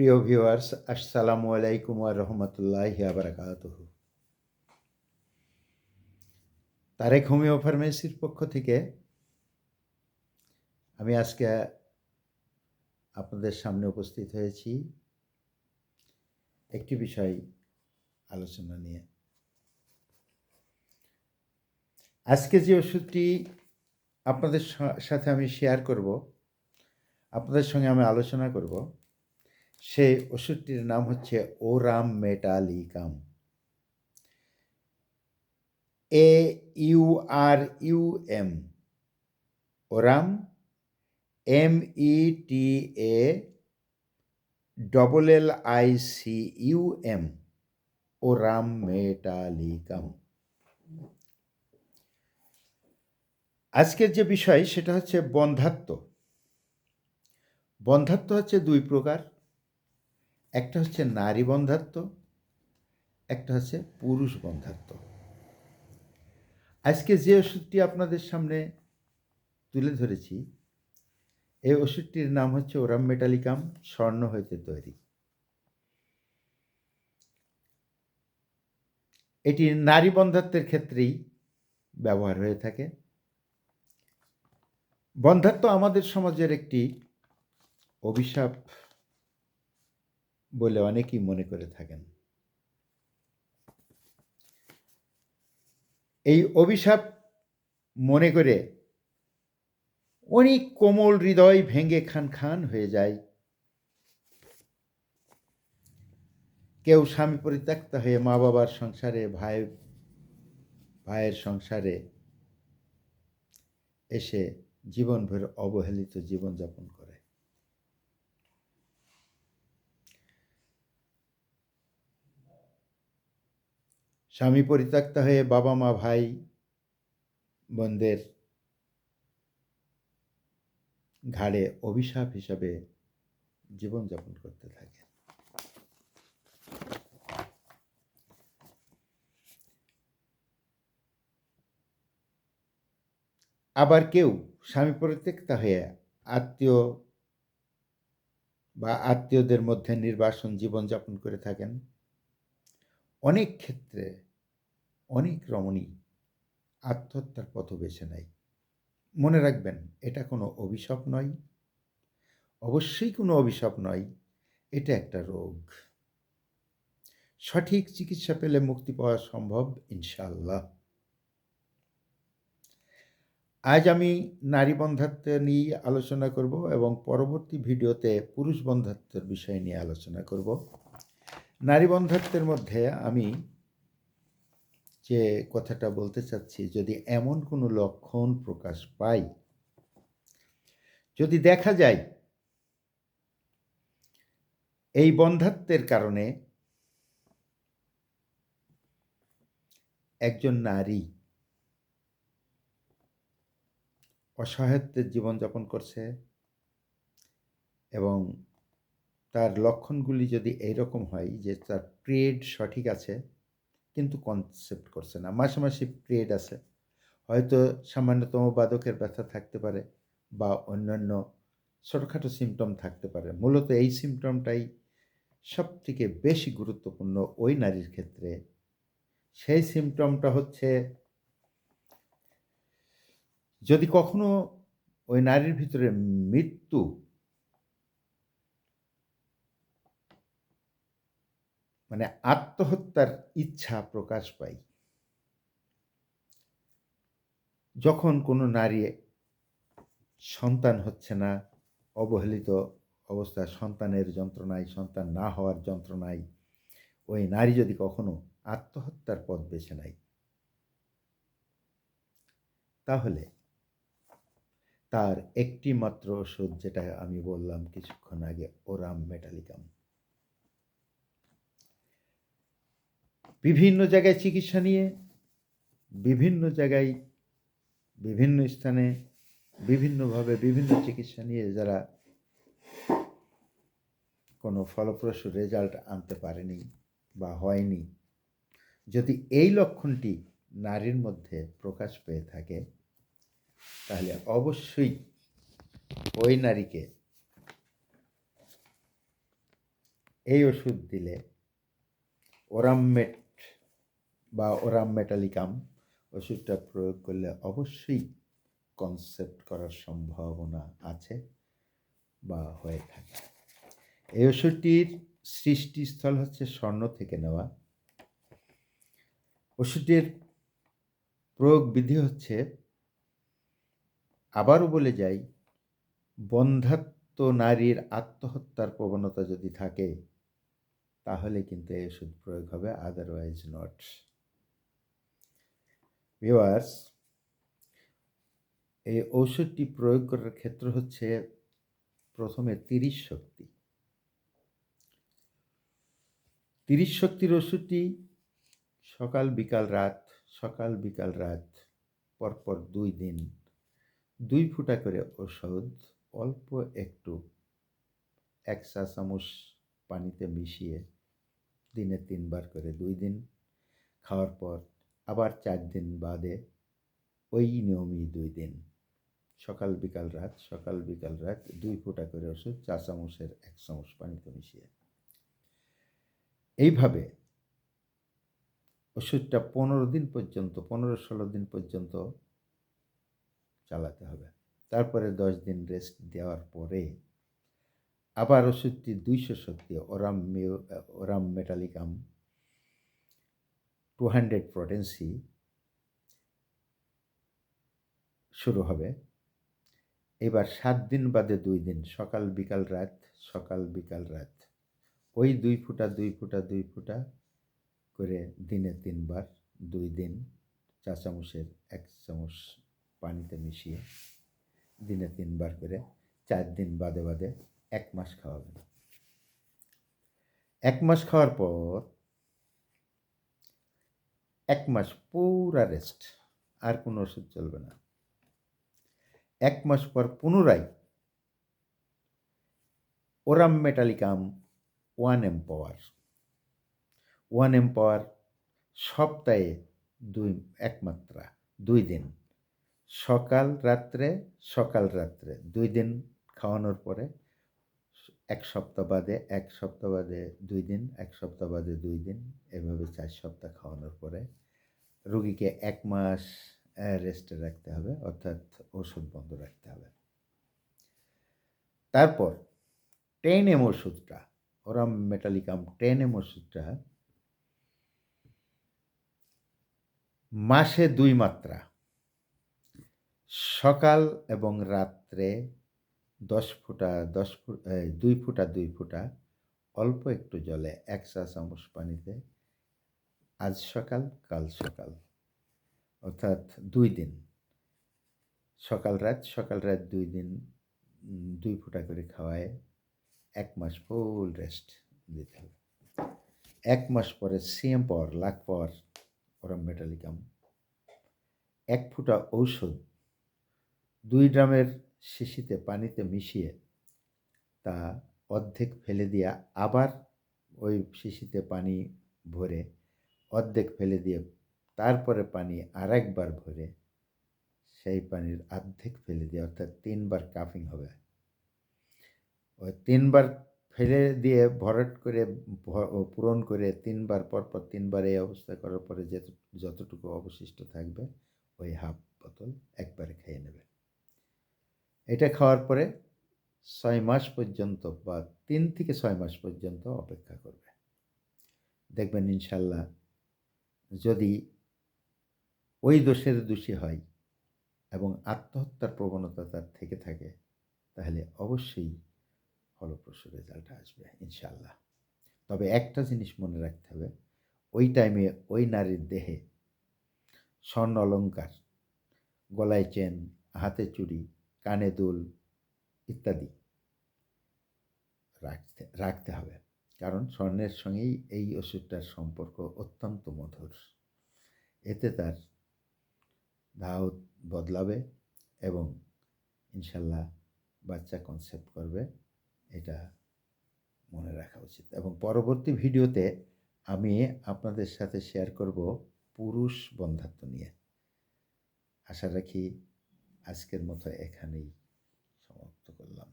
প্রিয় ভিউয়ার্স, আসসালামু আলাইকুম ওয়া রাহমাতুল্লাহি ওয়া বারাকাতুহু। তারেক হোমিও ফার্মেসির পক্ষ থেকে আমি আজকে আপনাদের সামনে উপস্থিত হয়েছি একটি বিষয় আলোচনা নিয়ে। আজকে যে ওষুধটি আপনাদের সাথে আমি শেয়ার করব, আপনাদের সঙ্গে আমি আলোচনা করব, সেই ওষুধটির নাম হচ্ছে aurum metallicum. AURUM, aurum, METALLICUM, aurum metallicum. আজকের যে বিষয় সেটা হচ্ছে বন্ধ্যাত্ব। বন্ধ্যাত্ব হচ্ছে দুই প্রকার, একটা হচ্ছে নারী বন্ধ্যাত্ব, একটা হচ্ছে পুরুষ বন্ধ্যাত্ব। আজকে যে ওষুধটি আপনাদের সামনে তুলে ধরেছি, এই ওষুধটির নাম হচ্ছে ওরাম মেটালিকাম, স্বর্ণ হইতে তৈরি। এটি নারী বন্ধ্যাত্বের ক্ষেত্রেই ব্যবহার হয়ে থাকে। বন্ধ্যাত্ব আমাদের সমাজের একটি অভিশাপ বলে অনেকেই মনে করে থাকেন। এই অভিশাপ মনে করে অনেক কোমল হৃদয় ভেঙে খান খান হয়ে যায়। কেউ স্বামী পরিত্যক্ত হয়ে মা বাবার সংসারে, ভাইয়ের সংসারে এসে জীবনভর অবহেলিত জীবনযাপন করে। স্বামী পরিত্যক্ত হয়ে বাবা মা ভাই বোনদের ঘাড়ে অভিশাপ হিসাবে জীবনযাপন করতে থাকে। আবার কেউ স্বামী পরিত্যক্ত হয়ে আত্মীয়দের মধ্যে নির্বাসন জীবনযাপন করে থাকেন। অনেক ক্ষেত্রে অনেক রমণী আত্মহত্যার পথ বেছে নেয়। মনে রাখবেন, এটা কোনো অভিশাপ নয়, অবশ্যই কোনো অভিশাপ নয়, এটা একটা রোগ। সঠিক চিকিৎসা পেলে মুক্তি পাওয়া সম্ভব ইনশাআল্লাহ। আজ আমি নারী বন্ধ্যাত্ব নিয়ে আলোচনা করব এবং পরবর্তী ভিডিওতে পুরুষ বন্ধ্যাত্বের বিষয় নিয়ে আলোচনা করব। নারী বন্ধ্যাত্বের মধ্যে আমি যে কথাটা বলতে চাচ্ছি, যদি এমন কোনো লক্ষণ প্রকাশ পায়, যদি দেখা যায় এই বন্ধ্যাত্বের কারণে একজন নারী অসহায়ত্বের জীবনযাপন করছে এবং তার লক্ষণগুলি যদি এইরকম হয় যে তার পিরিয়ড সঠিক আছে কিন্তু কনসেপ্ট করছে না, মাসে মাসে পিরিয়ড আছে, হয়তো সামান্যতম বাদকের ব্যথা থাকতে পারে বা অন্যান্য ছোটোখাটো সিমটম থাকতে পারে, মূলত এই সিমটমটাই সবথেকে বেশি গুরুত্বপূর্ণ ওই নারীর ক্ষেত্রে। সেই সিমটমটা হচ্ছে, যদি কখনো ওই নারীর ভিতরে মৃত্যু মানে আত্মহত্যার ইচ্ছা প্রকাশ পায়, যখন কোনো নারী সন্তান হচ্ছে না, অবহেলিত অবস্থায় সন্তানের যন্ত্রণায়, সন্তান না হওয়ার যন্ত্রণায় ওই নারী যদি কখনো আত্মহত্যার পথ বেছে নেয়, তাহলে তার একটি মাত্র ওষুধ, যেটা আমি বললাম কিছুক্ষণ আগে, ওরাম মেটালিকাম। বিভিন্ন জায়গায় চিকিৎসা নিয়ে, বিভিন্ন জায়গায় বিভিন্ন স্থানে বিভিন্নভাবে বিভিন্ন চিকিৎসা নিয়ে যারা কোনো ফলপ্রসূ রেজাল্ট আনতে পারেনি বা হয়নি, যদি এই লক্ষণটি নারীর মধ্যে প্রকাশ পেয়ে থাকে, তাহলে অবশ্যই ওই নারীকে এই ওষুধ দিলে ওরামমেট বা ওরাম মেটালিকাম ওষুধটা প্রয়োগ করলে অবশ্যই কনসেপ্ট করার সম্ভাবনা আছে বা হয়ে থাকে। এই ওষুধটির সৃষ্টিস্থল হচ্ছে স্বর্ণ থেকে নেওয়া। ওষুধটির প্রয়োগ বিধি হচ্ছে, আবারও বলে যাই, বন্ধ্যাত্ব নারীর আত্মহত্যার প্রবণতা যদি থাকে তাহলে কিন্তু এই ওষুধ প্রয়োগ হবে, আদারওয়াইজ নট। ভিউয়ার্স, এই ঔষধটি প্রয়োগ করার ক্ষেত্র হচ্ছে প্রথমে 30 শক্তি। 30 শক্তির ওষুধটি সকাল বিকাল রাত পরপর 2 দিন 2 ফোঁটা করে ওষুধ অল্প একটু 1 চা চামচ পানিতে মিশিয়ে দিনে 3 বার করে 2 দিন খাওয়ার পর আবার 4 দিন বাদে ওই নিয়মই 2 দিন সকাল বিকাল রাত 2 ফোঁটা করে ওষুধ চা চামচের 1 চামচ পানিতে মিশিয়ে, এইভাবে ওষুধটা 15-16 দিন পর্যন্ত চালাতে হবে। তারপরে 10 দিন রেস্ট দেওয়ার পরে আবার ওষুধটি 200 শক্তি ওরাম মেটালিকাম 200 পোটেন্সি শুরু হবে। এবার 7 দিন বাদে 2 দিন সকাল বিকাল রাত ওই 2 ফোঁটা করে দিনে 3 বার 2 দিন চা চামচের 1 চামচ পানিতে মিশিয়ে দিনে 3 বার করে 4 দিন বাদে 1 মাস খাওয়াবেন। 1 মাস খাওয়ার পর 1 মাস পুরা রেস্ট, আর কোনো ওষুধ চলবে না। 1 মাস পর পুনরায় ওরাম মেটালিকাম 1 এম্পাওয়ার সপ্তাহে 1 মাত্রা 2 দিন সকাল রাত্রে 2 দিন খাওয়ানোর পরে 1 সপ্তাহ বাদে 2 দিন 1 সপ্তাহ বাদে 2 দিন, এভাবে 4 সপ্তাহ খাওয়ানোর পরে রোগীকে 1 মাস রেস্টে রাখতে হবে, অর্থাৎ ওষুধ বন্ধ রাখতে হবে। তারপর 10 ওষুধটা, ওরাম মেটালিকাম 10 ওষুধটা মাসে 2 মাত্রা সকাল এবং রাত্রে 2 ফোঁটা অল্প একটু জলে 1 চা চামচ পানিতে আজ সকাল কাল সকাল, অর্থাৎ 2 দিন সকাল রাত 2 দিন 2 ফোঁটা করে খাওয়ায় 1 মাস ফুল রেস্ট দিতে হবে। 1 মাস পরে সিএম পাওয়ার লাখ পাওয়ার ওরাম মেটালিকাম 1 ফোঁটা ঔষধ 2 ড্রামের শিশিতে পানিতে মিশিয়ে তা অর্ধেক ফেলে দিয়ে আবার ওই শিশিতে পানি ভরে অর্ধেক ফেলে দিয়ে তারপরে পানি আরেকবার ভরে সেই পানির অর্ধেক ফেলে দিয়ে, অর্থাৎ 3 বার কাফিং হবে। ওই 3 বার ফেলে দিয়ে ভরাট করে পূরণ করে 3 বার পরপর 3 বার এই অবস্থা করার পরে যতটুকু অবশিষ্ট থাকবে ওই হাফ বোতল একবারে খেয়ে নেবে। এটা খাওয়ার পরে 6 মাস পর্যন্ত বা 3 থেকে 6 মাস পর্যন্ত অপেক্ষা করবে। দেখবেন ইনশাল্লাহ যদি ওই দোষের দোষী হয় এবং আত্মহত্যার প্রবণতা তার থেকে থাকে তাহলে অবশ্যই ফলপ্রসূ রেজাল্ট আসবে ইনশাল্লাহ। তবে একটা জিনিস মনে রাখতে হবে, ওই টাইমে ওই নারীর দেহে স্বর্ণ অলংকার, গলায় চেন, হাতে চুড়ি, কানে দুল ইত্যাদি রাখতে হবে, কারণ স্বর্ণের সঙ্গেই এই ওষুধটার সম্পর্ক অত্যন্ত মধুর। এতে তার ধাও বদলাবে এবং ইনশাল্লাহ বাচ্চা কনসেপ্ট করবে, এটা মনে রাখা উচিত। এবং পরবর্তী ভিডিওতে আমি আপনাদের সাথে শেয়ার করব পুরুষ বন্ধ্যাত্ব নিয়ে। আশা রাখি আজকের মতো এখানেই সমাপ্ত করলাম।